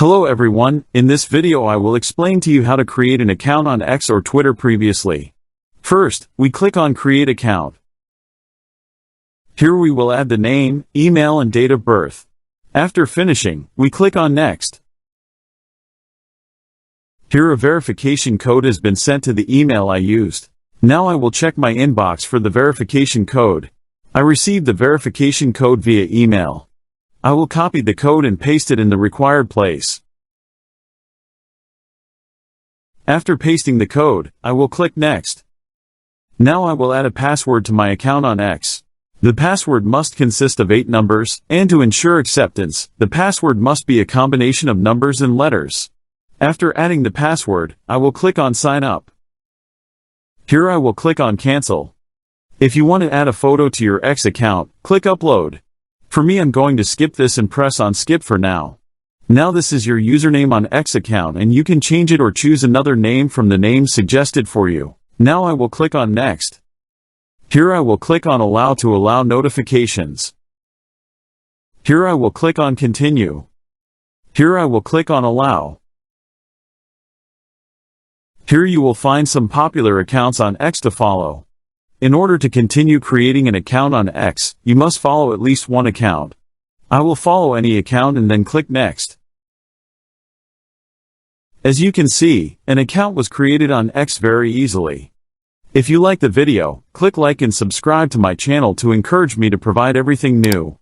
Hello everyone, in this video I will explain to you how to create an account on X or Twitter previously. First, we click on Create Account. Here we will add the name, email and date of birth. After finishing, we click on Next. Here a verification code has been sent to the email I used. Now I will check my inbox for the verification code. I received the verification code via email. I will copy the code and paste it in the required place. After pasting the code, I will click Next. Now I will add a password to my account on X. The password must consist of 8 numbers, and to ensure acceptance, the password must be a combination of numbers and letters. After adding the password, I will click on Sign Up. Here I will click on Cancel. If you want to add a photo to your X account, click Upload. For me, I'm going to skip this and press on Skip for now. Now this is your username on X account and you can change it or choose another name from the names suggested for you. Now I will click on Next. Here I will click on Allow to allow notifications. Here I will click on Continue. Here I will click on Allow. Here you will find some popular accounts on X to follow. In order to continue creating an account on X, you must follow at least one account. I will follow any account and then click Next. As you can see, an account was created on X very easily. If you like the video, click like and subscribe to my channel to encourage me to provide everything new.